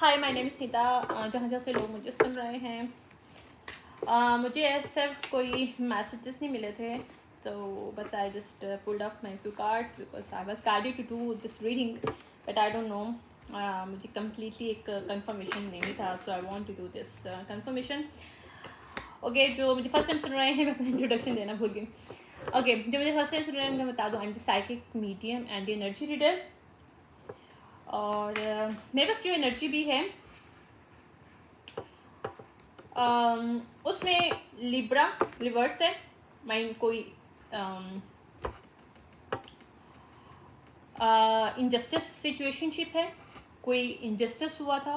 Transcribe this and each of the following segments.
Hi my name is Neeta. जहाँ जहाँ से लोग मुझे सुन रहे हैं, मुझे सिर्फ कोई मैसेजेस नहीं मिले थे, तो बस I just pulled up my few cards because I was guided to do just reading, but I don't know, मुझे कम्प्लीटली एक कंफर्मेशन नहीं था, so I want to do this confirmation. Okay, जो मुझे फर्स्ट टाइम सुन रहे हैं, मैं अपना इंट्रोडक्शन देना भूल गई। ओके, जो मुझे फर्स्ट टाइम सुन रहे हैं उनको बता दूँ, I am the psychic medium and energy reader. और मेरे पास जो एनर्जी भी है उसमें लिब्रा रिवर्स है। माइंड कोई इनजस्टिस सिचुएशनशिप है, कोई इनजस्टिस हुआ था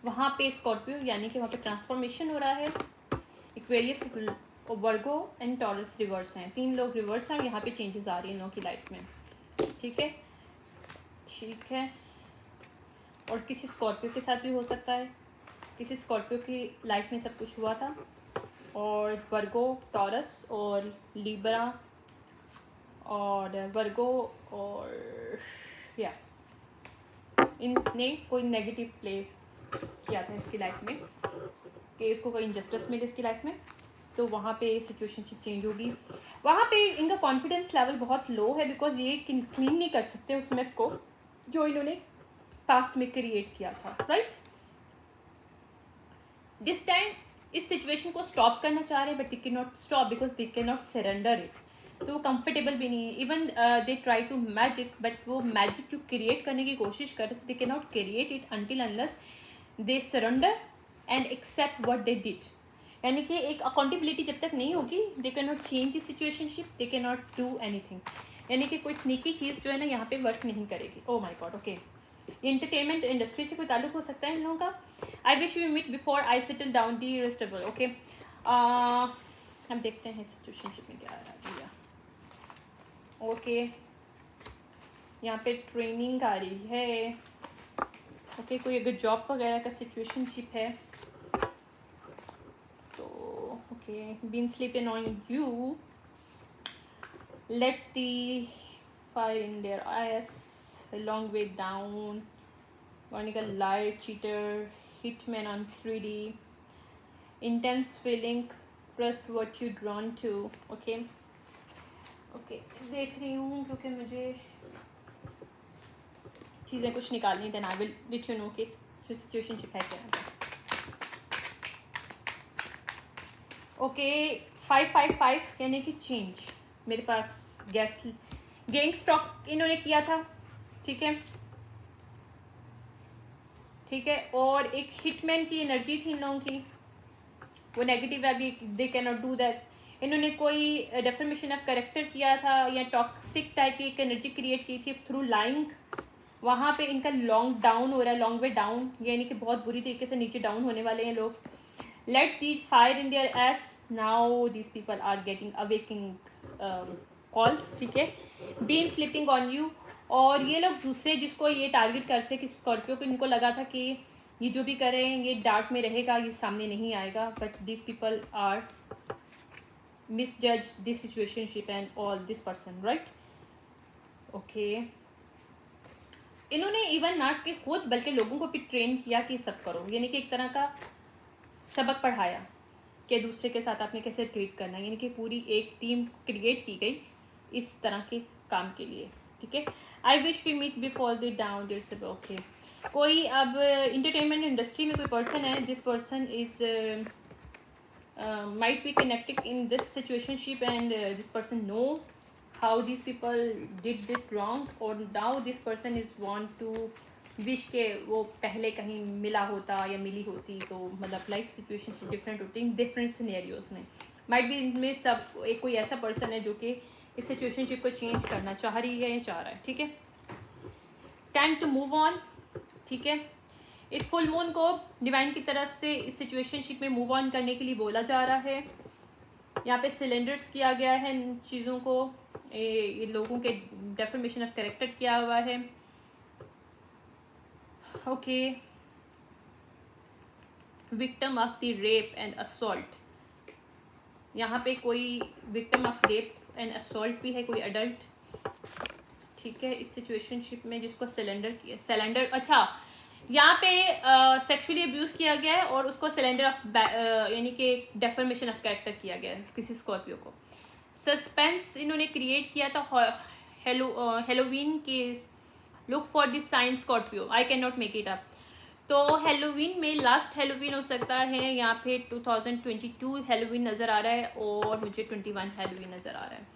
वहाँ पे स्कॉर्पियो, यानी कि वहाँ पे ट्रांसफॉर्मेशन हो रहा है। Aquarius, Virgo and taurus reverse हैं, 3 लोग रिवर्स हैं। यहाँ पे चेंजेस आ रही हैं लोगों की लाइफ में। ठीक है, ठीक है। और किसी स्कॉर्पियो के साथ भी हो सकता है, किसी स्कॉर्पियो की लाइफ में सब कुछ हुआ था। और वर्गो, टॉरस और लिब्रा और वर्गो और या इनने कोई नेगेटिव प्ले किया था इसकी लाइफ में कि इसको कोई इनजस्टिस मिले इसकी लाइफ में, तो वहाँ पे सिचुएशनशिप चेंज होगी। वहाँ पे इनका कॉन्फिडेंस लेवल बहुत लो है बिकॉज ये क्लीन नहीं कर सकते उस मेस को जो इन्होंने पास्ट में क्रिएट किया था, राइट। दिस टाइम इस सिचुएशन को स्टॉप करना चाह रहे हैं, but they can not stop because they can not surrender it. तो वो कंफर्टेबल भी नहीं है। Even they try to magic, but वो मैजिक जो क्रिएट करने की कोशिश कर रहे थे, they can not create it until unless they surrender and accept what they did. यानी कि एक अकाउंटेबिलिटी जब तक नहीं होगी, दे can not change the situationship, they can not do anything. यानी कि कोई स्नीकी चीज़ जो है ना यहाँ पे वर्क नहीं करेगी। Oh my god, okay. Entertainment industry से कोई ताल्लुक हो सकता है इन लोगों का। I wish you meet before I settle down the रेस्टेबल। ओके, हम देखते हैं सिचुएशनशिप में क्या आ रहा है। ओके, यहाँ पे ट्रेनिंग आ रही है। ओके, कोई अगर जॉब वगैरह का सिचुएशनशिप है तो okay, been sleeping on you, let the fire in their eyes, long way down, Chronicle liar, cheater, hitman on 3D, intense feeling, trust what you drawn to. Okay, okay, देख रही हूँ क्योंकि मुझे चीज़ें कुछ निकालनी थी। I will let you know कि जो सिचुएशनशिप है क्या। ओके, 555 यानी कि चेंज। मेरे पास गैंग स्टॉक इन्होंने किया था, ठीक है, ठीक है। और एक हिटमैन की एनर्जी थी इन लोगों की, वो नेगेटिव है, अभी दे कैन नॉट डू दैट। इन्होंने कोई डेफर्मेशन ऑफ कैरेक्टर किया था या टॉक्सिक टाइप की एक एनर्जी क्रिएट की थी थ्रू लाइंग। वहाँ पे इनका लॉन्ग डाउन हो रहा है, लॉन्ग वे डाउन, यानी कि बहुत बुरी तरीके से नीचे डाउन होने वाले हैं लोग। Let the fire in their eyes, now these people are getting awakening calls, ठीक है। बीन स्लिपिंग ऑन यू, और ये लोग दूसरे जिसको ये टारगेट करते कि स्कॉर्पियो को, इनको लगा था कि ये जो भी करें ये डार्क में रहेगा, ये सामने नहीं आएगा, but this people are misjudge this situationship and all this person, right. Okay, इन्होंने इवन नॉट के खुद बल्कि लोगों को भी ट्रेन किया कि सब करो, यानी कि एक तरह का सबक पढ़ाया कि दूसरे के साथ आपने कैसे ट्रीट करना है, यानी कि पूरी एक टीम क्रिएट की गई इस तरह के काम के लिए, ठीक है। I wish we meet before the down there से। ओके, कोई अब इंटरटेनमेंट इंडस्ट्री में कोई पर्सन है, this person is might be connected in this situationship and this person know how this people did this wrong, और now this person is want to wish के वो पहले कहीं मिला होता या मिली होती, तो मतलब लाइक सिचुएशनशिप डिफरेंट होती है डिफरेंट सिनेरियोज में। माइट बी इनमें सब एक कोई ऐसा पर्सन है जो कि इस सिचुएशनशिप को चेंज करना चाह रही है या चाह रहा है, ठीक है। टाइम टू मूव ऑन, ठीक है। इस फुल मून को डिवाइन की तरफ से इस सिचुएशनशिप में मूव ऑन करने के लिए बोला जा रहा है। यहाँ पे सिलेंडर्स किया गया है इन चीज़ों को, ये लोगों के डेफर्मेशन ऑफ कैरेक्टर किया हुआ है। Okay, victim of the rape and assault, यहाँ पे कोई victim of rape and assault भी है, कोई अडल्ट, ठीक है, इस सिचुएशनशिप में जिसको सिलेंडर किया। सिलेंडर, अच्छा, यहाँ पे सेक्सुअली अब्यूज़ किया गया है और उसको सिलेंडर ऑफ यानी कि डेफर्मेशन ऑफ कैरेक्टर किया गया है किसी स्कॉर्पियो को। सस्पेंस इन्होंने क्रिएट किया था हेलोवीन के look for this sign Scorpio I can not make it up. तो हेलोवीन में लास्ट हेलोवीन हो सकता है, यहाँ पे 2022 हेलोवीन नज़र आ रहा है और मुझे 21 हेलोवीन नज़र आ रहा है।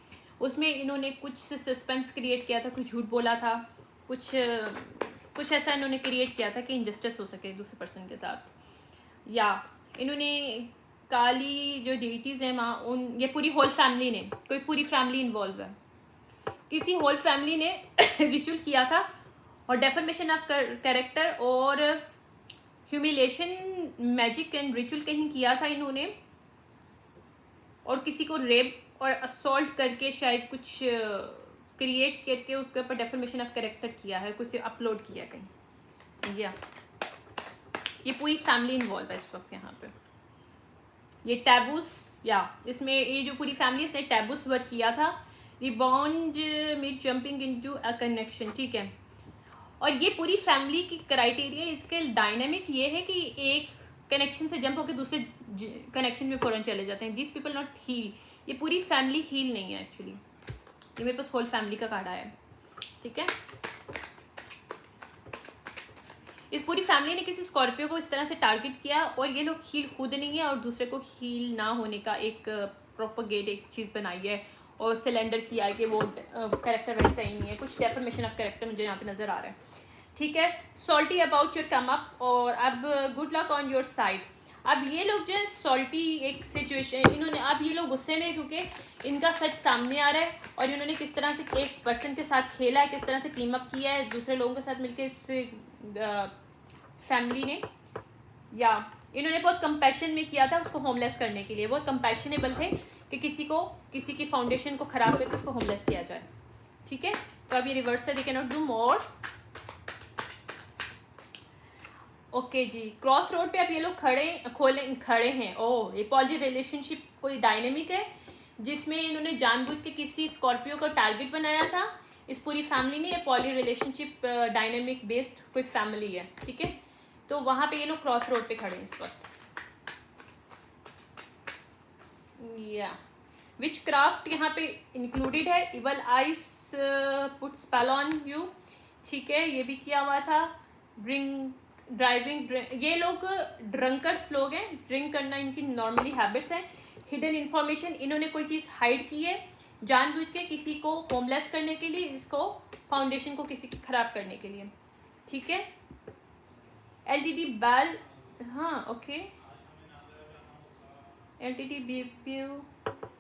उसमें इन्होंने कुछ सस्पेंस क्रिएट किया था, कुछ झूठ बोला था, कुछ ऐसा इन्होंने क्रिएट किया था कि इंजस्टिस हो सके दूसरे पर्सन के साथ। या इन्होंने काली जो डिविटीज़ हैं वहाँ उन ये पूरी होल फैमिली ने, कोई पूरी फैमिली इन्वॉल्व है, किसी होल फैमिली ने रिचुअल किया था और डेफर्मेशन ऑफ कैरेक्टर और ह्यूमिलेशन मैजिक एंड रिचुअल कहीं किया था इन्होंने, और किसी को रेप और असॉल्ट करके शायद कुछ क्रिएट करके उसके ऊपर डेफर्मेशन ऑफ कैरेक्टर किया है, कुछ अपलोड किया कहीं। या ये पूरी फैमिली इन्वॉल्व है इस वक्त यहाँ पे। ये टैबूस, या इसमें ये जो पूरी फैमिली इसने टैबूस वर्क किया था, रिबॉन्ड में जंपिंग इनटू अ कनेक्शन, ठीक है। और ये पूरी फैमिली की क्राइटेरिया, इसके डायनामिक ये है कि एक कनेक्शन से जंप होकर दूसरे कनेक्शन में फ़ौरन चले जाते हैं। दिस पीपल नॉट हील, ये पूरी फैमिली हील नहीं है एक्चुअली, ये मेरे पास होल फैमिली का कार्ड आया है, ठीक है। इस पूरी फैमिली ने किसी स्कॉर्पियो को इस तरह से टारगेट किया और ये लोग हील खुद नहीं है और दूसरे को हील ना होने का एक प्रोपोगेट एक चीज़ बनाई है और सिलेंडर किया है कि वो कैरेक्टर वैसा ही नहीं है, कुछ डेफर्मेशन ऑफ कैरेक्टर मुझे यहाँ पे नज़र आ रहा है, ठीक है। Salty about your come up, और अब good luck on your side. अब ये लोग जो है सॉल्टी एक सिचुएशन, इन्होंने अब ये लोग गुस्से में क्योंकि इनका सच सामने आ रहा है और इन्होंने किस तरह से एक पर्सन के साथ खेला है, किस तरह से टीम अप किया है दूसरे लोगों के साथ मिलकर इस फैमिली ने, या इन्होंने बहुत कंपैशन में किया था उसको होमलेस करने के लिए, बहुत कंपैशनेबल थे कि किसी की फाउंडेशन को ख़राब करके उसको होमलेस किया जाए, ठीक है। तो अब ये रिवर्स है, they can not do more. Okay ji, cross road पे अब ये लोग खड़े हैं। ओह, ये पॉली रिलेशनशिप कोई डायनेमिक है जिसमें इन्होंने जानबूझ के किसी स्कॉर्पियो को टारगेट बनाया था इस पूरी फैमिली ने। ये पॉली रिलेशनशिप डायनेमिक बेस्ड कोई फैमिली है, ठीक है। तो वहाँ पे ये लोग क्रॉस रोड पे खड़े हैं इस वक्त। या विच क्राफ्ट यहाँ पे इंक्लूडेड है, evil ice put spell on you, ठीक है, ये भी किया हुआ था। ड्राइविंग, ये लोग ड्रंकर्स लोग हैं, ड्रिंक करना इनकी नॉर्मली हैबिट्स हैं। हिडन इन्फॉर्मेशन, इन्होंने कोई चीज़ हाइड की है जानबूझ के किसी को होमलेस करने के लिए, इसको फाउंडेशन को किसी की खराब करने के लिए, ठीक है। एलटीडी बैल, हाँ okay, LTD BPU,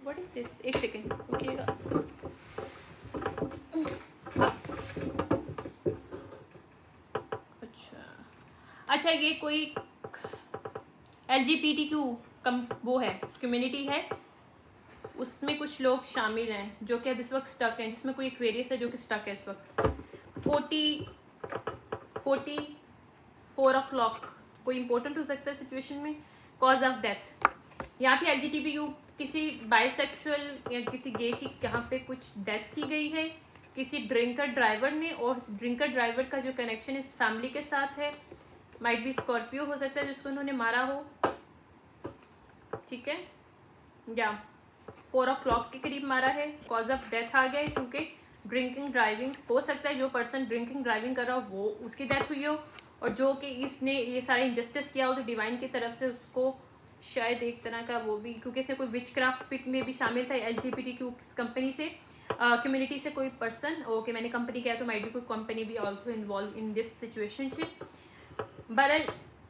what is this, एक सेकेंड रुकिएगा। अच्छा, ये कोई LGBTQ वो है, कम्युनिटी है, उसमें कुछ लोग शामिल हैं जो कि अब इस वक्त स्टक हैं, जिसमें कोई एक्वेरियस है जो कि स्टक है इस वक्त। 44 o'clock कोई इंपॉर्टेंट हो सकता है सिचुएशन में। कॉज ऑफ डेथ, यहाँ पे LGBTQ किसी बाइसेक्सुअल या किसी गे की यहाँ पे कुछ डेथ की गई है किसी ड्रिंकर ड्राइवर ने, और इस ड्रिंकर ड्राइवर का जो कनेक्शन इस फैमिली के साथ है, माइट बी स्कॉर्पियो हो सकता है जिसको उन्होंने मारा हो, ठीक है। या 4 o'clock के करीब मारा है, कॉज ऑफ डेथ आ गया है क्योंकि ड्रिंकिंग ड्राइविंग हो सकता है, जो पर्सन ड्रिंकिंग ड्राइविंग कर रहा हो वो उसकी डेथ हुई हो, और जो कि इसने ये सारा इंजस्टिस किया हो तो डिवाइन की तरफ से उसको शायद एक तरह का वो भी, क्योंकि इसने कोई विच क्राफ्ट पिक में भी शामिल था LGBTQ कंपनी से कम्युनिटी से कोई पर्सन। ओके, मैंने कंपनी किया तो माइट बी कोई कंपनी भी also involve in this situationship. बहरहाल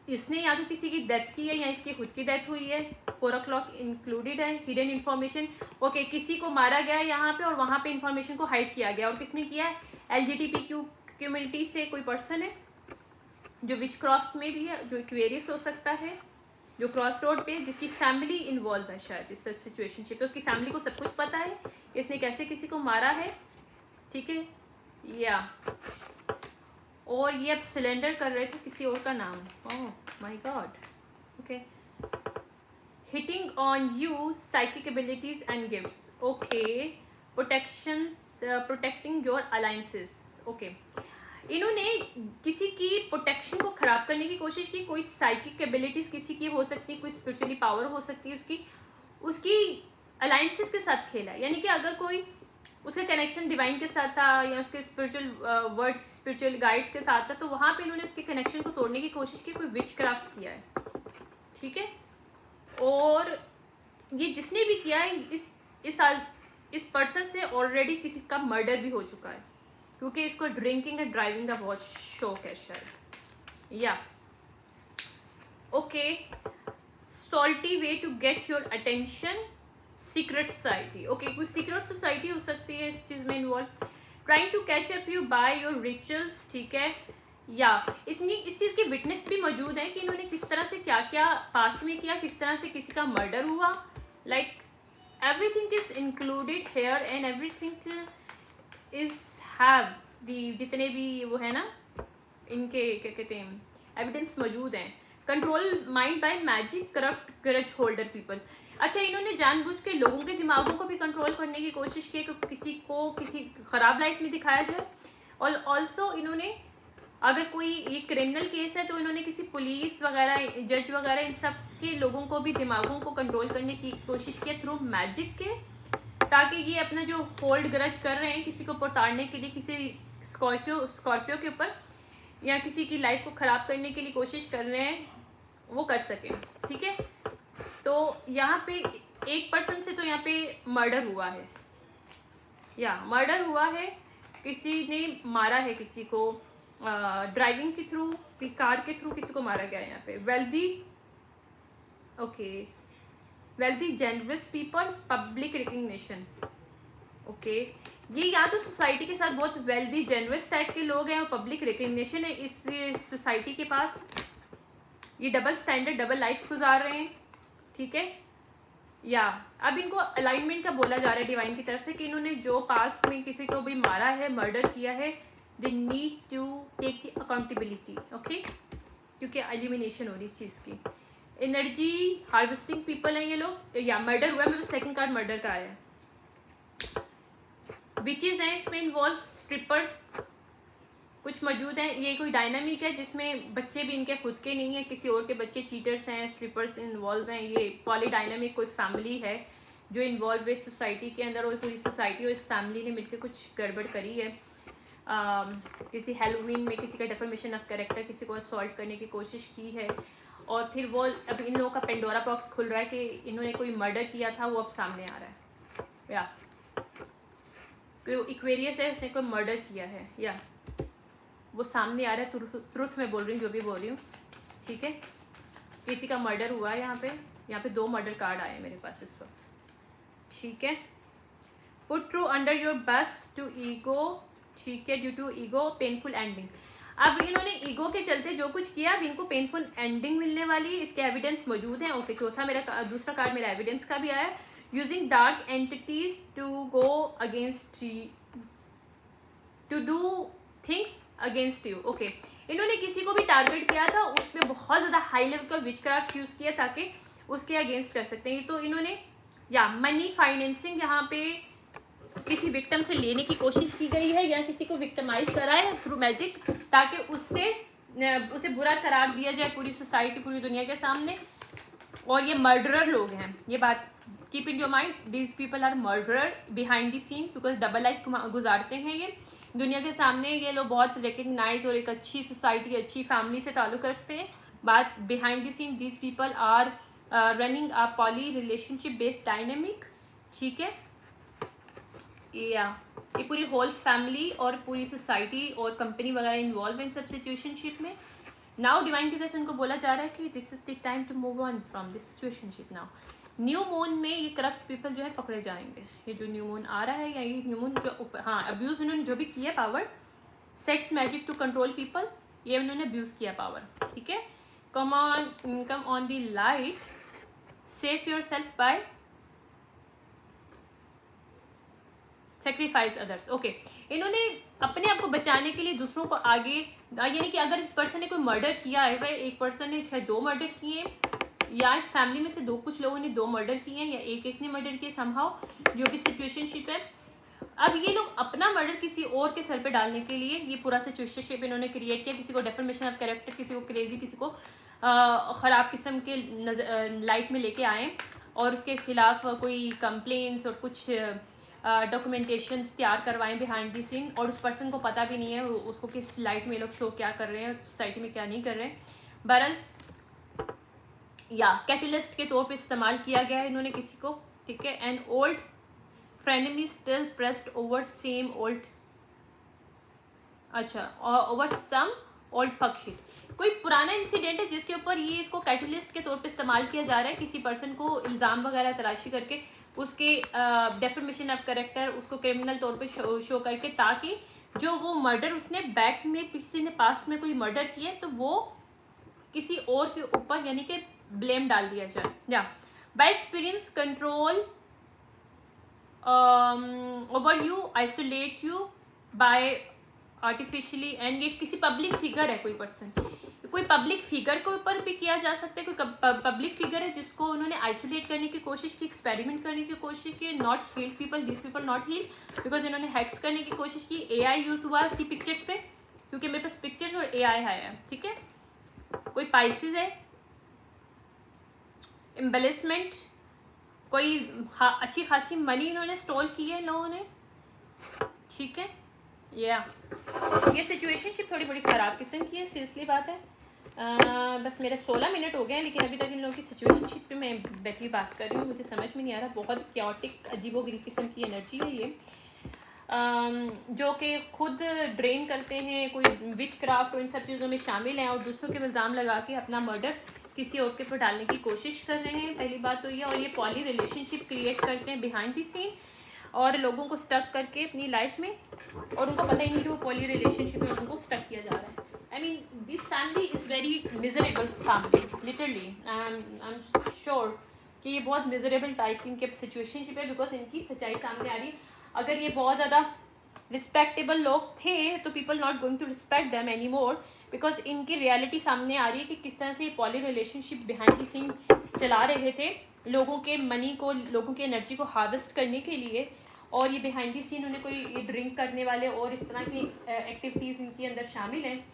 इसने या तो किसी की डेथ की है या इसकी खुद की डेथ हुई है। 4 o'clock इंक्लूडेड है। हिडन इन्फॉर्मेशन, ओके, किसी को मारा गया है यहाँ पे और वहाँ पे इन्फॉर्मेशन को हाइड किया गया, और किसने किया है, LGBTQ कम्युनिटी से कोई पर्सन है जो विच क्राफ्ट में भी है, जो एक्वेरियस हो सकता है, जो क्रॉस रोड पे, जिसकी फैमिली इन्वॉल्व है शायद इस सिचुएशनशिप पे, उसकी फैमिली को सब कुछ पता है इसने कैसे किसी को मारा है, ठीक है। या और ये अब सिलेंडर कर रहे थे किसी और का नाम, oh my god, okay. Hitting on you psychic abilities and gifts, okay. Protecting your alliances, okay. इन्होंने किसी की प्रोटेक्शन को खराब करने की कोशिश की। कोई साइकिक एबिलिटीज किसी की हो सकती है, कोई स्पिरिचुअली पावर हो सकती है उसकी अलायंसेस के साथ खेला, यानी कि अगर कोई उसका कनेक्शन डिवाइन के साथ था या उसके स्पिरिचुअल वर्ड स्पिरिचुअल गाइड्स के साथ था, तो वहाँ पे इन्होंने उसके कनेक्शन को तोड़ने की कोशिश की, कोई विच क्राफ्ट किया है, ठीक है। और ये जिसने भी किया है इस पर्सन से ऑलरेडी किसी का मर्डर भी हो चुका है, क्योंकि इसको ड्रिंकिंग एंड ड्राइविंग का बहुत शौक है शायद, या okay. Salty way to get your attention, secret society, okay, कोई सीक्रेट सोसाइटी हो सकती है इस चीज़ में involve. Trying to catch up you by your rituals, ठीक है, या इसमें इस चीज़ की विटनेस भी मौजूद है कि इन्होंने किस तरह से क्या क्या पास्ट में किया, किस तरह से किसी का मर्डर हुआ, like everything is included here and everything is have the, जितने भी वो है ना इनके क्या कहते हैं एविडेंस मौजूद हैं। Control mind bye magic, corrupt grudge holder people. अच्छा, इन्होंने जानबूझ के लोगों के दिमागों को भी कंट्रोल करने की कोशिश की कि किसी को किसी खराब लाइट में दिखाया जाए। और ऑल्सो इन्होंने, अगर कोई ये क्रिमिनल केस है तो इन्होंने किसी पुलिस वगैरह जज वगैरह इन सब के लोगों को भी दिमागों को कंट्रोल करने की कोशिश की थ्रू मैजिक के, ताकि ये अपना जो होल्ड ग्रज कर रहे हैं किसी को उतारने के लिए, किसी स्कॉर्पियो के ऊपर या किसी की लाइफ को ख़राब करने के लिए कोशिश कर रहे हैं, वो कर सकें, ठीक है। तो यहाँ पे एक पर्सन से तो यहाँ पे मर्डर हुआ है, या मर्डर हुआ है, किसी ने मारा है किसी को, ड्राइविंग के थ्रू, कार के थ्रू किसी को मारा गया है यहाँ पे। Wealthy, okay, wealthy generous people, public recognition, okay, ये या तो सोसाइटी के साथ बहुत वेल्दी जेनरस टाइप के लोग हैं और पब्लिक रिकग्निशन है इस सोसाइटी के पास, ये डबल स्टैंडर्ड डबल लाइफ गुजार रहे हैं, ठीक है। या अब इनको अलाइनमेंट का बोला जा रहा है डिवाइन की तरफ से कि इन्होंने जो पास्ट में किसी को भी मारा है, मर्डर किया है, they need to take the accountability, okay, क्योंकि एलिमिनेशन हो रही इस चीज़ की। एनर्जी हार्वेस्टिंग पीपल हैं ये लोग, या मर्डर हुआ है, मेरे सेकंड कार्ड मर्डर का आया है। विचेस हैं इसमें इन्वॉल्व, स्ट्रिपर्स कुछ मौजूद हैं। ये कोई डायनामिक है जिसमें बच्चे भी इनके खुद के नहीं है, किसी और के बच्चे चीटर्स हैं, स्ट्रिपर्स इन्वॉल्व हैं। ये पॉली डायनामिक कोई फैमिली है जो इन्वॉल्व है इस सोसाइटी के अंदर, और पूरी सोसाइटी और इस फैमिली ने मिलकर कुछ गड़बड़ करी है। किसी हेलोवीन में किसी का डेफर्मेशन ऑफ कैरेक्टर, किसी को असॉल्ट करने की कोशिश की है, और फिर वो अब इन लोगों का पेंडोरा बॉक्स खुल रहा है कि इन्होंने कोई मर्डर किया था, वो अब सामने आ रहा है, या कोई इक्वेरियस है उसने कोई मर्डर किया है, या वो सामने आ रहा है। ट्रुथ में बोल रही हूँ, जो भी बोल रही हूँ, ठीक है। किसी का मर्डर हुआ है यहाँ पे 2 मर्डर कार्ड आए हैं मेरे पास इस वक्त, ठीक है। Put true under your bus to ego, ठीक है, due to ego painful ending. अब इन्होंने ईगो के चलते जो कुछ किया, अब इनको पेनफुल एंडिंग मिलने वाली, इसके एविडेंस मौजूद हैं, ओके। चौथा मेरा दूसरा कार्ड मेरा एविडेंस का भी आया, using dark entities to go against, to do things against you, okay. इन्होंने किसी को भी टारगेट किया था, उसमें बहुत ज़्यादा हाई लेवल का विचक्राफ्ट यूज़ किया ताकि उसके अगेंस्ट कर सकते हैं। तो इन्होंने, या मनी फाइनेंसिंग यहाँ पे किसी विक्टिम से लेने की कोशिश की गई है, या किसी को विक्टिमाइज करा है थ्रू मैजिक, ताकि उसे बुरा करार दिया जाए पूरी सोसाइटी, पूरी दुनिया के सामने। और ये मर्डरर लोग हैं, ये बात keep in your mind, these people are murderer behind the scene, because double life गुजारते हैं ये दुनिया के सामने। ये लोग बहुत रिकग्नाइज और एक अच्छी सोसाइटी, अच्छी फैमिली से ताल्लुक़ रखते हैं। बात behind the scene, these people are running a poly relationship based dynamic, ठीक है। ये पूरी होल फैमिली और पूरी सोसाइटी और कंपनी वगैरह इन्वॉल्व है इन सब सिचुएशनशिप में। नाउ डिवाइन की तरफ से इनको बोला जा रहा है कि this is the time to move on from this situationship. Now new moon में ये करप्ट पीपल जो है पकड़े जाएंगे। ये जो न्यू मून आ रहा है, या ये न्यू मून जो ऊपर, हाँ, अब्यूज उन्होंने जो भी किया power, sex magic to control people, ये उन्होंने अब्यूज किया पावर, ठीक है। Come on the light, save your self by sacrifice others, okay. इन्होंने अपने आप को बचाने के लिए दूसरों को आगे, यानी कि अगर इस पर्सन ने कोई मर्डर किया है, भाई एक पर्सन ने शायद 2 मर्डर किए, या इस फैमिली में से कुछ लोगों ने 2 मर्डर किए हैं, या एक ने मर्डर किए, समहाउ जो भी सिचुएशनशिप है, अब ये लोग अपना मर्डर किसी और के सर पे डालने के लिए ये पूरा सिचुएशनशिप इन्होंने क्रिएट किया, किसी को डेफर्मेशन ऑफ कैरेक्टर, किसी को क्रेजी, किसी को ख़राब किस्म के लाइट में लेके आए और उसके खिलाफ कोई कंप्लेंट्स और कुछ डॉक्यूमेंटेशंस तैयार करवाएं बिहाइंड दी सीन, और उस पर्सन को पता भी नहीं है उसको किस लाइट में लोग शो क्या कर रहे हैं, सोसाइटी में क्या नहीं कर रहे हैं। बहरहाल या कैटलिस्ट के तौर पे इस्तेमाल किया गया है इन्होंने किसी को, ठीक है। And old frenemy still pressed over same old, अच्छा, over some old fuck shit, कोई पुराना इंसिडेंट है जिसके ऊपर ये इसको कैटलिस्ट के तौर पे इस्तेमाल किया जा रहा है, किसी पर्सन को इल्ज़ाम वगैरह तराशी करके उसके डेफर्मेशन ऑफ कैरेक्टर, उसको क्रिमिनल तौर पे शो करके, ताकि जो वो मर्डर उसने बैक में किसी ने पास्ट में कोई मर्डर किया तो वो किसी और के ऊपर यानी कि ब्लेम डाल दिया जाए। या by experience control over you, isolate you by artificially, and ये किसी पब्लिक फिगर है, कोई पर्सन, कोई पब्लिक फिगर के ऊपर भी किया जा सकता है, कोई पब्लिक फिगर है जिसको उन्होंने आइसोलेट करने की कोशिश की, एक्सपेरिमेंट करने की कोशिश की, not healed people, this people not healed, because इन्होंने हैक्स करने की कोशिश की, एआई यूज हुआ उसकी पिक्चर्स पे, क्योंकि मेरे पास पिक्चर्स और एआई है, ठीक है। कोई पाइसिस है, एम्बेलिशमेंट, कोई अच्छी खासी मनी इन्होंने स्टॉल की है इन लोगों ने, ठीक है। ये सिचुएशनशिप थोड़ी बड़ी ख़राब किस्म की है, सीरियसली बात है। बस मेरे 16 मिनट हो गए हैं, लेकिन अभी तक इन लोगों की सिचुएशनशिप पे मैं बैठी बात कर रही हूँ, मुझे समझ में नहीं आ रहा। बहुत क्याटिक अजीबोगरीब किस्म की एनर्जी है ये, जो कि खुद ड्रेन करते हैं, कोई विच क्राफ्ट और इन सब चीज़ों में शामिल हैं, और दूसरों के इल्ज़ाम लगा के अपना मर्डर किसी और के ऊपर डालने की कोशिश कर रहे हैं, पहली बात तो ये। और ये पॉली रिलेशनशिप क्रिएट करते हैं बिहाइंड द सीन और लोगों को स्टक करके अपनी लाइफ में, और उनको पता ही नहीं कि वो पॉली रिलेशनशिप में उनको स्टक किया जा रहा है। I mean this family is very miserable family, literally I am sure कि ये बहुत मिजरेबल टाइप की इनके सिचुएशनशिप है, बिकॉज इनकी सच्चाई सामने आ रही है। अगर ये बहुत ज़्यादा रिस्पेक्टेबल लोग थे तो people not going to respect them any more, because इनकी रियलिटी सामने आ रही है कि किस तरह से ये poly relationship behind the scene चला रहे थे, लोगों के मनी को, लोगों की एनर्जी को हार्वेस्ट करने के लिए। और ये बिहाइंड द सीन उन्हें कोई ड्रिंक करने वाले और इस तरह की एक्टिविटीज़ इनके अंदर शामिल हैं,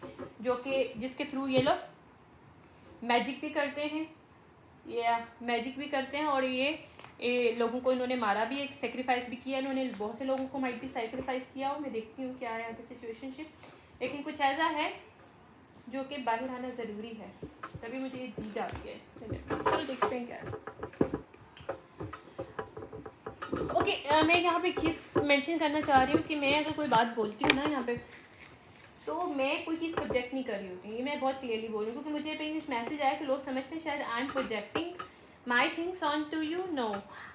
जो कि जिसके थ्रू ये लोग मैजिक भी करते हैं, ये मैजिक भी करते हैं, और ये लोगों को इन्होंने मारा भी, एक सेक्रीफाइस भी किया इन्होंने, बहुत से लोगों को माइट भी सेक्रीफाइस किया हो। मैं देखती हूँ क्या है यहाँ की सिचुएशनशिप, लेकिन कुछ ऐसा है जो कि बाहर आना ज़रूरी है, तभी मुझे ये दी जाती है। चलो देखते हैं क्या है। ओके, मैं यहाँ पे एक चीज़ मेंशन करना चाह रही हूँ कि मैं अगर कोई बात बोलती हूँ ना यहाँ पे, तो मैं कोई चीज़ प्रोजेक्ट नहीं कर रही होती, ये मैं बहुत क्लियरली बोल रही हूँ, क्योंकि मुझे पे एक मैसेज आया कि लोग समझते हैं शायद I am projecting my things on to you. No,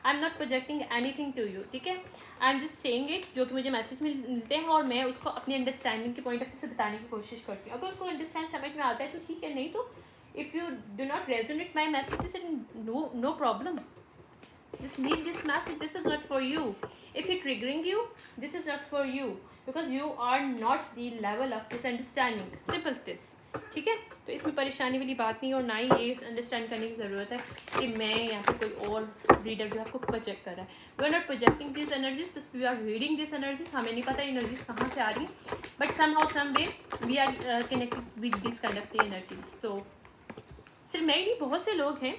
I am not projecting any thing to you, ठीक है। I am just saying it, जो कि मुझे मैसेज मिलते हैं, और मैं उसको अपनी अंडरस्टैंडिंग के पॉइंट ऑफ व्यू से बताने की कोशिश करती हूँ। अगर उसको अंडरस्टैंड समझ में आता है तो ठीक है, नहीं तो if you do not resonate my messages, no problem, just leave this message, this is not for you. If it triggering you, this is not for you, because you are not the level of this understanding, simple as this, ठीक है। तो इसमें परेशानी वाली बात नहीं, और ना ही ये अंडरस्टैंड करने की ज़रूरत है कि मैं यहाँ पे कोई और रीडर जो है आपको प्रोजेक्ट कर रहा है। We are not projecting this energies, बस we are reading this energies. हमें नहीं पता एनर्जीज कहाँ से आ रही, but somehow some way we are connected with this kind of the energies. So सिर्फ मैं ही नहीं, बहुत से लोग हैं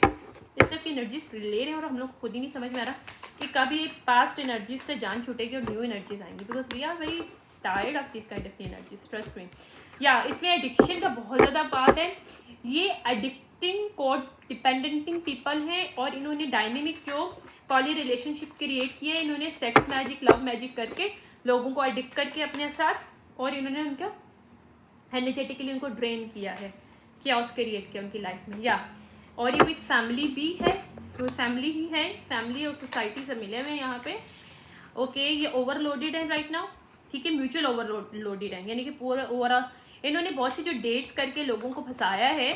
इस तरह की एनर्जीज ले रहे हैं, और हम लोग खुद ही नहीं समझ में आ रहा कि कभी ये पास्ट एनर्जीज से जान छूटेगी और न्यू एनर्जीज आएंगी, because we are very tired of this kind of energies, trust me. या इसमें एडिक्शन का बहुत ज़्यादा बात है, ये एडिक्टिंग कोड डिपेंडेंटिंग पीपल हैं, और इन्होंने डायनेमिक जो पॉली रिलेशनशिप क्रिएट किया है, इन्होंने सेक्स मैजिक, लव मैजिक करके लोगों को एडिक्ट करके अपने साथ, और इन्होंने उनका एनर्जेटिकली उनको ड्रेन किया है, क्या क्रिएट किया उनकी लाइफ में। या और ये कोई फैमिली भी है, कोई फैमिली ही है, फैमिली और सोसाइटी से मिले हुए हैं यहाँ पे। ओके, ये ओवरलोडेड है राइट नाउ, ठीक है, म्यूचुअल ओवरलोडेड है, यानी कि पूरा ओवरऑल इन्होंने बहुत सी जो डेट्स करके लोगों को फंसाया है,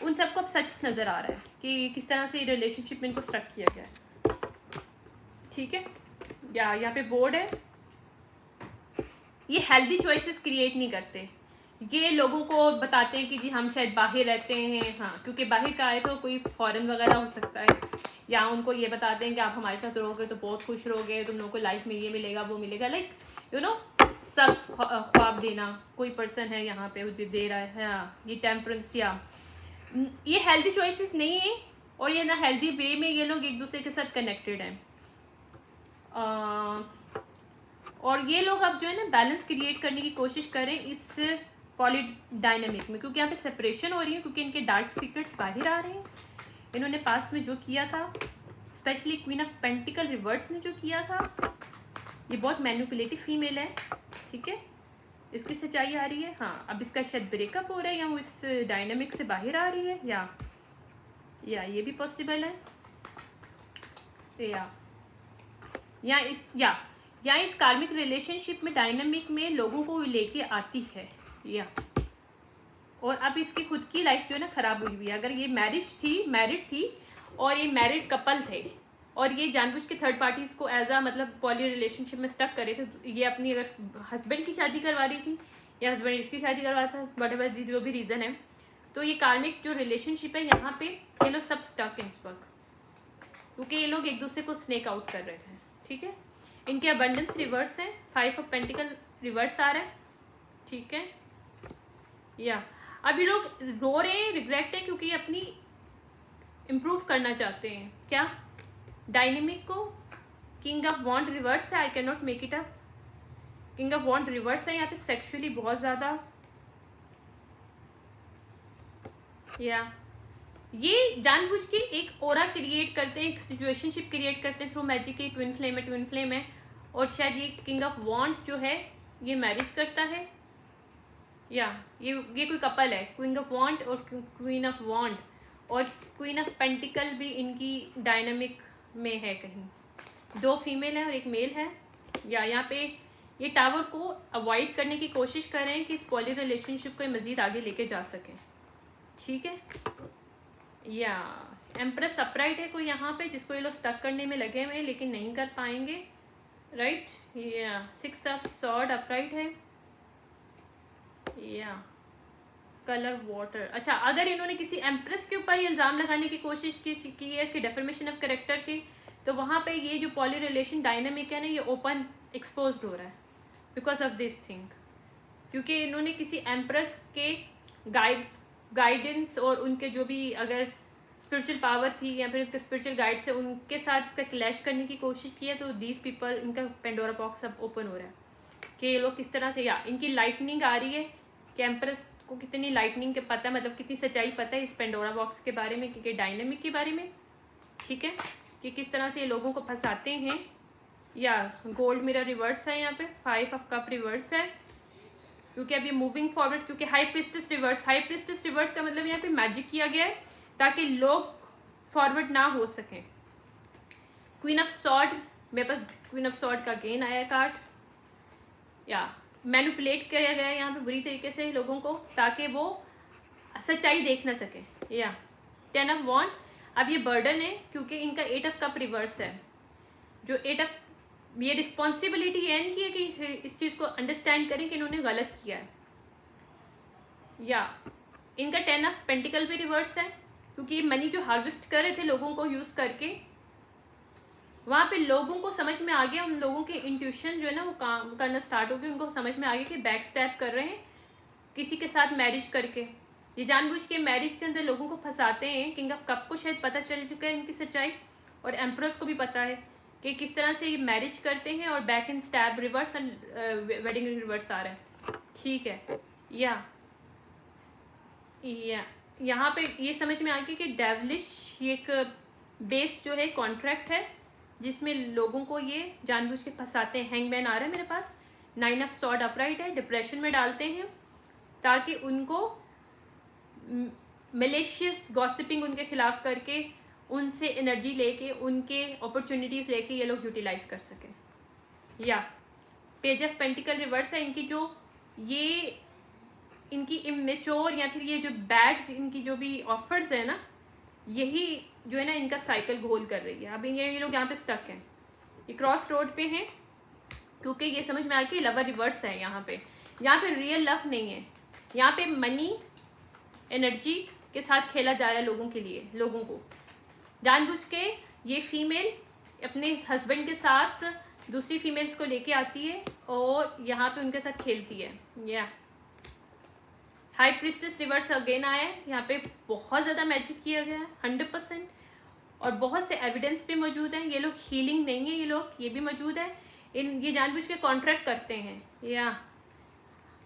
उन सबको अब सच नज़र आ रहा है कि किस तरह से रिलेशनशिप में इनको स्टक किया गया है, ठीक है। या यहाँ पे बोर्ड है, ये हेल्दी चॉइसेस क्रिएट नहीं करते, ये लोगों को बताते हैं कि जी हम शायद बाहर रहते हैं, हाँ क्योंकि बाहर का है तो कोई फॉरेन वगैरह हो सकता है, या उनको ये बताते हैं कि आप हमारे साथ रहोगे तो बहुत खुश रहोगे, तुम लोगों को लाइफ में ये मिलेगा वो मिलेगा, लाइक यू नो सब ख्वाब देना। कोई पर्सन है यहाँ पे दे रहा है, हाँ ये टेम्परेंस, या ये हेल्दी चॉइसेस नहीं है, और ये ना हेल्दी वे में ये लोग एक दूसरे के साथ कनेक्टेड हैं। और ये लोग अब जो है ना बैलेंस क्रिएट करने की कोशिश करें इस पॉली डायनेमिक में, क्योंकि यहाँ पे सेपरेशन हो रही है, क्योंकि इनके डार्क सीक्रेट्स बाहर आ रहे हैं। इन्होंने पास्ट में जो किया था, specially queen of pentacle reverse ने जो किया था, ये बहुत मैनिपुलेटिव फीमेल है, ठीक है, इसकी सच्चाई आ रही है। हाँ अब इसका शायद ब्रेकअप हो रहा है, या वो इस डायनेमिक से बाहर आ रही है, या ये भी पॉसिबल है, या इस कार्मिक रिलेशनशिप में डायनामिक में लोगों को लेके आती है, या और अब इसकी खुद की लाइफ जो है ना खराब हुई है। अगर ये मैरिड थी और ये मैरिड कपल थे, और ये जानबूझ के थर्ड पार्टीज को एज आ मतलब पॉली रिलेशनशिप में स्टक करे थे, तो ये अपनी अगर हस्बैंड की शादी करवा रही थी या हस्बैंड इसकी शादी करवा था, वट जो भी रीज़न है, तो ये कार्मिक जो रिलेशनशिप है यहाँ पे ये लोग सब स्टक इन इस वक्त, क्योंकि ये लोग एक दूसरे को स्नेक आउट कर रहे थे, ठीक है। इनके अबंडेंस रिवर्स है, 5 ऑफ पेंटिकल रिवर्स आ रहा है, ठीक है। या अब ये लोग रो रहे हैं, रिग्रेट है, क्योंकि ये अपनी इम्प्रूव करना चाहते हैं। क्या डायनेमिक को किंग ऑफ वॉन्ड रिवर्स है, I can not make it up, king of wand reverse है यहाँ पे, सेक्सुअली बहुत ज़्यादा, या ये जानबूझ के एक ओरा क्रिएट करते हैं, एक सिचुएशनशिप क्रिएट करते हैं थ्रू मैजिक के, ट्विन फ्लेम है, और शायद ये किंग ऑफ वॉन्ड जो है ये मैरिज करता है, या ये कोई कपल है, क्वीन ऑफ वॉन्ड और क्वीन ऑफ वॉन्ड, और क्वीन ऑफ पेंटिकल भी इनकी डायनामिक में है कहीं, 2 फीमेल है और 1 मेल है, या यहाँ पे ये टावर को अवॉइड करने की कोशिश कर रहे हैं कि इस पॉली रिलेशनशिप को मज़ीद आगे लेके जा सकें, ठीक है। या एम्प्रेस अपराइट है कोई यहाँ पे, जिसको ये लोग स्टक करने में लगे हुए हैं लेकिन नहीं कर पाएंगे, राइट। या 6 ऑफ सॉर्ड अपराइट है, या कलर वाटर। अच्छा, अगर इन्होंने किसी एम्प्रेस के ऊपर इल्ज़ाम लगाने की कोशिश की है इसके डेफर्मेशन ऑफ कैरेक्टर की, तो वहाँ पे ये जो पॉली रिलेशन डायनामिक है ना, ये ओपन एक्सपोज्ड हो रहा है बिकॉज ऑफ दिस थिंग, क्योंकि इन्होंने किसी एम्प्रेस के गाइडेंस और उनके जो भी अगर स्पिरिचुअल पावर थी या फिर उसके स्पिरिचुअल गाइड से उनके साथ इसका क्लैश करने की कोशिश की है, तो दीज पीपल, इनका पेंडोरा बॉक्स अब ओपन हो रहा है कि ये लोग किस तरह से, या इनकी लाइटनिंग आ रही है कि एम्प्रेस को कितनी लाइटनिंग के पता है, मतलब कितनी सच्चाई पता है इस पेंडोरा बॉक्स के बारे में, क्योंकि डायनेमिक के बारे में, ठीक है, कि किस तरह से ये लोगों को फंसाते हैं। या गोल्ड मिरर रिवर्स है यहाँ पे, 5 ऑफ कप रिवर्स है, क्योंकि अब ये मूविंग फॉरवर्ड, क्योंकि हाई प्रिस्टेस रिवर्स का मतलब यहाँ पे मैजिक किया गया है ताकि लोग फॉरवर्ड ना हो सकें। क्वीन ऑफ सॉर्ड, मेरे पास क्वीन ऑफ सॉर्ड का गेन आया कार्ड, या मैनिपुलेट किया गया है यहाँ पे बुरी तरीके से लोगों को ताकि वो सच्चाई देख ना सके। या 10 ऑफ वॉन्ड, अब ये बर्डन है क्योंकि इनका 8 ऑफ कप रिवर्स है, जो 8 ऑफ, ये रिस्पॉन्सिबिलिटी है इनकी है कि इस चीज़ को अंडरस्टैंड करें कि इन्होंने गलत किया है। या इनका 10 ऑफ पेंटिकल भी रिवर्स है, क्योंकि ये मनी जो हार्वेस्ट कर रहे थे लोगों को यूज़ करके, वहाँ पे लोगों को समझ में आ गया, उन लोगों के इंट्यूशन जो है ना वो काम करना स्टार्ट हो गई, उनको समझ में आ गया कि बैक स्टैप कर रहे हैं किसी के साथ मैरिज करके, ये जानबूझ के मैरिज के अंदर लोगों को फंसाते हैं। किंग ऑफ कप को शायद पता चल चुका है इनकी सच्चाई, और एम्प्रेस को भी पता है कि किस तरह से ये मैरिज करते हैं, और back and stab reverse and wedding reverse आ रहा है, ठीक है। या यहाँ पे ये समझ में आ गया कि डेवलिश ये एक बेस जो है कॉन्ट्रैक्ट है जिसमें लोगों को ये जानबूझ के फंसाते हैं। हैंगमैन आ रहा है मेरे पास, 9 ऑफ सॉर्ड अपराइट है, डिप्रेशन में डालते हैं ताकि उनको मैलिशियस गॉसिपिंग उनके खिलाफ करके उनसे एनर्जी लेके, उनके अपॉर्चुनिटीज़ लेके ये लोग यूटिलाइज कर सकें। या पेज ऑफ पेंटिकल रिवर्स है, इनकी जो ये इनकी इमेच्योर या फिर ये जो बैड इनकी जो भी ऑफर्स है ना, यही जो है ना इनका साइकिल गोल कर रही है। अब ये लोग यहाँ पे स्टक हैं, ये क्रॉस रोड पे हैं, क्योंकि ये समझ में आ कि लवर रिवर्स है यहाँ पे रियल लव नहीं है, यहाँ पे मनी एनर्जी के साथ खेला जा रहा है लोगों के लिए, लोगों को जानबूझ के ये फीमेल अपने हस्बैंड के साथ दूसरी फीमेल्स को लेके आती है और यहाँ पे उनके साथ खेलती है। या हाई प्रिस्टेस रिवर्स अगेन आया है, यहाँ पे बहुत ज़्यादा मैजिक किया गया है 100%, और बहुत से एविडेंस भी मौजूद हैं। ये लोग हीलिंग नहीं है, ये लोग ये भी मौजूद है, ये जानबूझ के कॉन्ट्रैक्ट करते हैं। या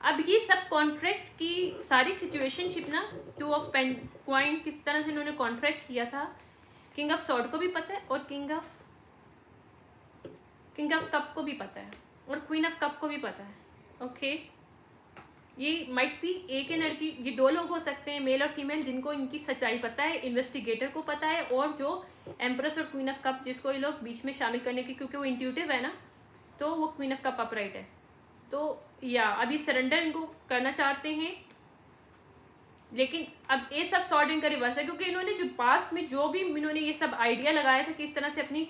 अब ये सब कॉन्ट्रैक्ट की सारी सिचुएशनशिप ना, 2 ऑफ कॉइन किस तरह से इन्होंने कॉन्ट्रैक्ट किया था, किंग ऑफ सॉर्ड को भी पता है और किंग ऑफ कप को भी पता है और क्वीन ऑफ कप को भी पता है। ओके, ये माइट भी एक एनर्जी, ये 2 लोग हो सकते हैं, मेल और फीमेल, जिनको इनकी सच्चाई पता है, इन्वेस्टिगेटर को पता है, और जो एम्प्रेस और क्वीन ऑफ कप जिसको ये लोग बीच में शामिल करने की, क्योंकि वो इंट्यूटिव है ना, तो वो क्वीन ऑफ कप अपराइट है। तो या अभी सरेंडर इनको करना चाहते हैं, लेकिन अब ये सब सॉर्ड इनका रिवर्स है, क्योंकि इन्होंने जो पास्ट में जो भी इन्होंने ये सब आइडिया लगाया था कि इस तरह से अपनी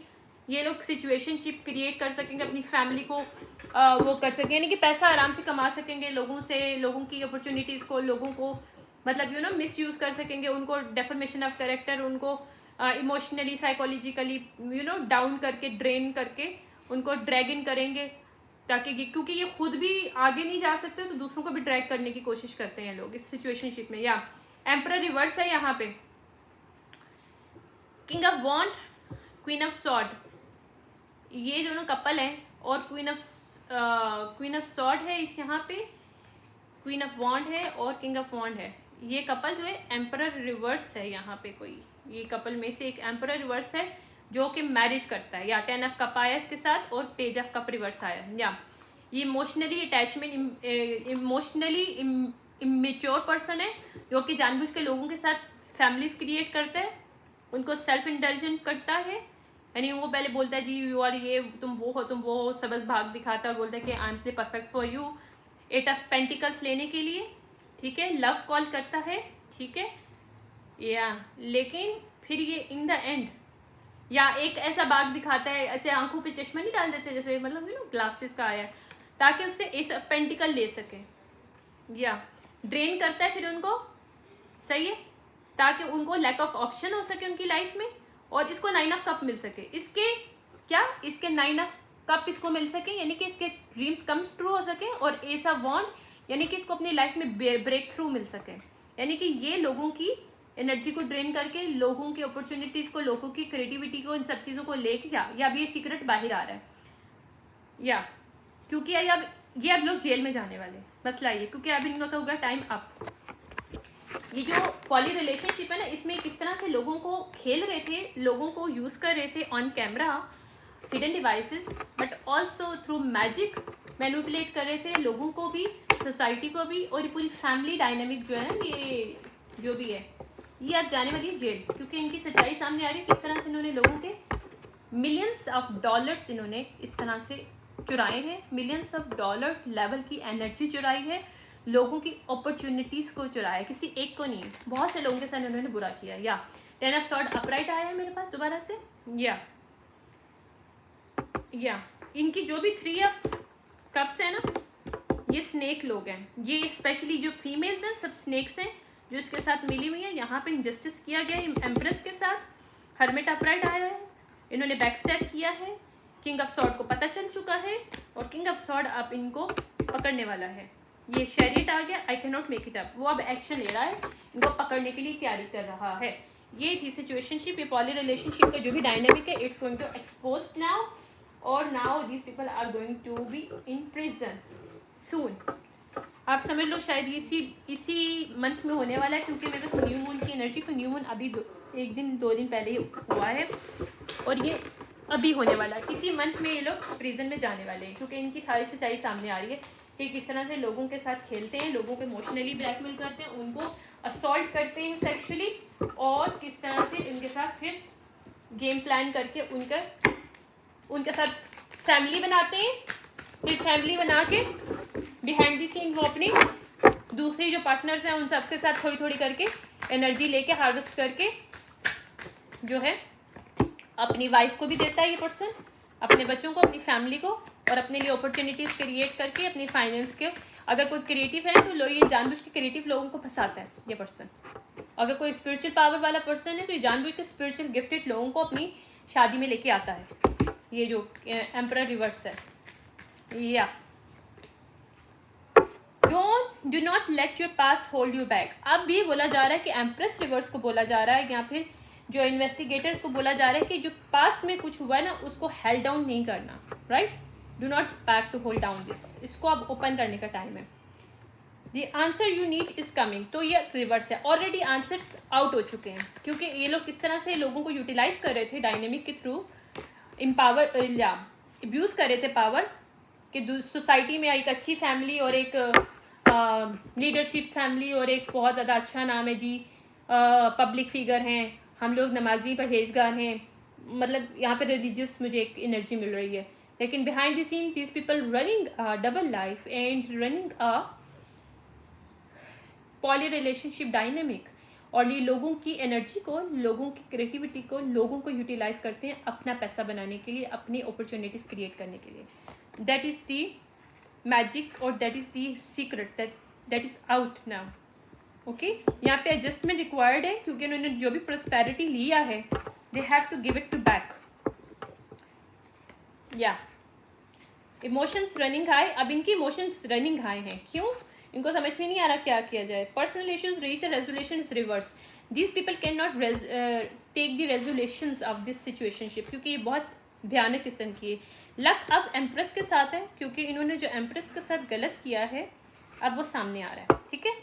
ये लोग सिचुएशनशिप क्रिएट कर सकेंगे, अपनी फैमिली को वो कर सकेंगे, यानी कि पैसा आराम से कमा सकेंगे, लोगों से, लोगों की अपॉर्चुनिटीज़ को, लोगों को मतलब मिस यूज़ कर सकेंगे, उनको डेफर्मेशन ऑफ कैरेक्टर, उनको इमोशनली साइकोलॉजिकली डाउन करके, ड्रेन करके उनको ड्रैग इन करेंगे, ताकि क्योंकि ये खुद भी आगे नहीं जा सकते तो दूसरों को भी ड्रैग करने की कोशिश करते हैं लोग इस सिचुएशनशिप में। या एम्परर रिवर्स है यहाँ पे, king of wand, queen of sword, ये दोनों कपल हैं, और क्वीन ऑफ सॉर्ड है इस यहाँ पे, क्वीन ऑफ वॉन्ड है और किंग ऑफ वॉन्ड है। ये कपल जो है एम्परर रिवर्स है यहाँ पे, कोई ये कपल में से एक एम्परर रिवर्स है जो कि मैरिज करता है। या 10 ऑफ कप आया इसके साथ और पेज ऑफ कप रिवर्स आया। या ये emotionally attachment, emotionally immature person है, जो कि जानबूझ के लोगों के साथ फैमिलीज क्रिएट करता है, उनको सेल्फ इंटेलिजेंट करता है, यानी वो पहले बोलता है जी यू आर ये, तुम वो हो, सबस भाग दिखाता है और बोलता है कि I am the perfect for you, 8 of pentacles लेने के लिए, ठीक है, लव कॉल करता है, ठीक है। या लेकिन फिर ये इन द एंड या एक ऐसा बाग दिखाता है, ऐसे आंखों पे चश्मा नहीं डाल देते जैसे मतलब ग्लासेस का आया, ताकि उससे एस पेंटिकल ले सके। या ड्रेन करता है फिर उनको, सही है, ताकि उनको लैक ऑफ ऑप्शन हो सके उनकी लाइफ में, और इसको 9 ऑफ कप मिल सके, इसके 9 ऑफ कप इसको मिल सके, यानी कि इसके ड्रीम्स कम ट्रू हो सके, और एस ऑफ वॉन्ड यानी कि इसको अपनी लाइफ में ब्रेक थ्रू मिल सके, यानी कि ये लोगों की एनर्जी को ड्रेन करके, लोगों की अपॉर्चुनिटीज़ को, लोगों की क्रिएटिविटी को, इन सब चीज़ों को लेके या अब ये सीक्रेट बाहर आ रहा है। या क्योंकि अब लोग जेल में जाने वाले, मसला ये, क्योंकि अब इनका होगा टाइम अप। ये जो पॉली रिलेशनशिप है ना, इसमें किस तरह से लोगों को खेल रहे थे, लोगों को यूज़ कर रहे थे on camera, hidden devices, but also through magic manipulate कर रहे थे लोगों को भी, सोसाइटी को भी, और पूरी फैमिली डायनामिक जो है ना, ये जो भी है, ये अब जाने वाली है जेल, क्योंकि इनकी सच्चाई सामने आ रही है, किस तरह से इन्होंने लोगों के मिलियंस ऑफ डॉलर्स इन्होंने इस तरह से चुराए हैं, मिलियंस ऑफ डॉलर लेवल की एनर्जी चुराई है, लोगों की अपॉर्चुनिटीज़ को चुराया है, किसी एक को नहीं, बहुत से लोगों के साथ उन्होंने बुरा किया। या 10 ऑफ सॉर्ड अपराइट आया है मेरे पास दोबारा से। या इनकी जो भी 3 ऑफ कप्स है ना, ये स्नेक लोग हैं, ये स्पेशली जो फीमेल्स हैं सब स्नेक्स हैं जो इसके साथ मिली हुई है। यहाँ पे इंजस्टिस किया गया है एम्प्रेस के साथ, हर्मिट अपराइट आया है, इन्होंने बैक स्टेप किया है, किंग ऑफ सॉर्ड को पता चल चुका है, और किंग ऑफ सॉर्ड अब इनको पकड़ने वाला है। ये शैरियट आ गया, आई can not make it up, वो अब एक्शन ले रहा है, इनको पकड़ने के लिए तैयारी कर रहा है। ये थी सिचुएशनशिप, ये पॉली रिलेशनशिप का जो भी डायनेमिक है, it's going to expose now, और now these people are going to be in prison soon. आप समझ लो शायद इसी मंथ में होने वाला है, क्योंकि मेरे पास न्यू मून की एनर्जी, तो न्यू मून अभी 1-2 दिन पहले ही हुआ है, और ये अभी होने वाला है, इसी मंथ में ये लोग प्रिजन में जाने वाले हैं, क्योंकि इनकी सारी सच्चाई सामने आ रही है कि किस तरह से लोगों के साथ खेलते हैं, लोगों को इमोशनली ब्लैकमेल करते हैं, उनको असॉल्ट करते हैं सेक्सुअली, और किस तरह से इनके साथ फिर गेम प्लान करके उनके साथ फैमिली बनाते हैं, फिर फैमिली बना के बिहाइंड दी सीन वो अपनी दूसरी जो पार्टनर्स हैं उन सबके साथ थोड़ी थोड़ी करके एनर्जी लेके हार्वेस्ट करके जो है अपनी वाइफ को भी देता है ये पर्सन, अपने बच्चों को, अपनी फैमिली को, और अपने लिए अपॉर्चुनिटीज़ क्रिएट करके अपनी फाइनेंस के अगर कोई क्रिएटिव है तो ये जानबूझ के क्रिएटिव लोगों को फंसाता है ये पर्सन। अगर कोई स्पिरिचुअल पावर वाला पर्सन है तो ये जानबूझ के स्पिरिचुअल गिफ्टेड लोगों को अपनी शादी में लेके आता है। ये जो एम्परर रिवर्स है, या do not let your past hold you back. अब भी बोला जा रहा है कि एम्प्रेस रिवर्स को बोला जा रहा है, या फिर जो इन्वेस्टिगेटर्स को बोला जा रहा है कि जो पास्ट में कुछ हुआ है ना उसको हेल्ड डाउन नहीं करना, right. Do not back to hold down this, इसको अब ओपन करने का टाइम है। The answer you need is coming, तो ये रिवर्स है। ऑलरेडी आंसर्स आउट हो चुके हैं, क्योंकि ये लोग किस तरह से लोगों को यूटिलाइज कर रहे थे डायनेमिक के थ्रू, एम्पावर या अब्यूज़ कर रहे थे पावर, कि सोसाइटी में एक अच्छी फैमिली और एक लीडरशिप फैमिली और एक बहुत ज़्यादा अच्छा नाम है जी, पब्लिक फिगर हैं, हम लोग नमाजी परहेजगार हैं, मतलब यहाँ पे रिलीजियस मुझे एक एनर्जी मिल रही है। लेकिन behind the scene these people running double life and running a poly relationship dynamic, और ये लोगों की एनर्जी को, लोगों की क्रिएटिविटी को, लोगों को यूटिलाइज करते हैं अपना पैसा बनाने के लिए, अपनी अपॉर्चुनिटीज़ क्रिएट करने के लिए। दैट इज़ दी मैजिक और that is the secret that is out now. Okay, यहाँ पे एडजस्टमेंट रिक्वायर्ड है, क्योंकि उन्होंने जो भी प्रॉस्पेरिटी लिया है they have to give it to back. या इमोशंस रनिंग हाई, अब इनकी इमोशंस रनिंग हाई हैं, क्यों? इनको समझ में नहीं आ रहा क्या किया जाए। Personal issues reach a resolution is reverse, this people can not take the resolutions of this situationship, क्योंकि ये बहुत भयानक किस्म की है। लक अब एम्प्रेस के साथ है, क्योंकि इन्होंने जो एम्प्रेस के साथ गलत किया है अब वो सामने आ रहा है, ठीक है।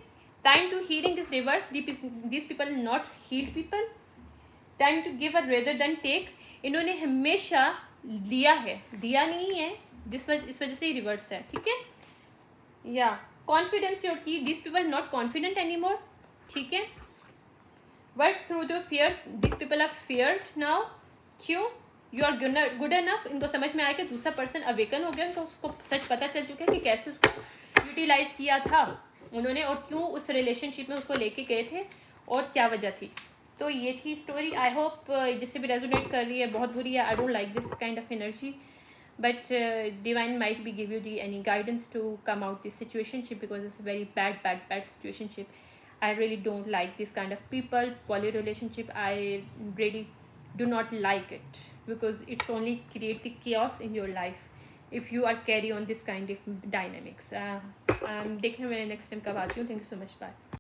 Time to healing is reverse, this people not healed people, time to give a rather than take, इन्होंने हमेशा लिया है, दिया नहीं है, इस वजह से ही रिवर्स है, ठीक है। या कॉन्फिडेंस योर की, this people not confident any more, ठीक है। Work through the fear, this people are feared now, क्यों? यू आर गुड इनफ, इनको समझ में आया कि दूसरा पर्सन अवेकन हो गया, उनको उसको सच पता चल चुका है कि कैसे उसको यूटिलाइज किया था उन्होंने, और क्यों उस रिलेशनशिप में उसको लेके गए थे और क्या वजह थी। तो ये थी स्टोरी। आई होप जिससे भी रेजोनेट कर रही है, बहुत बुरी है, I don't like this kind of energy, but divine might be give you the any guidance to come out this situationship, because it's a very bad situationship. I really don't like this kind of people, poly relationship. I really do not like it, because it's only create the chaos in your life if you are carry on this kind of dynamics. देखिए मैं next time कब आती हूँ. Thank you so much. Bye.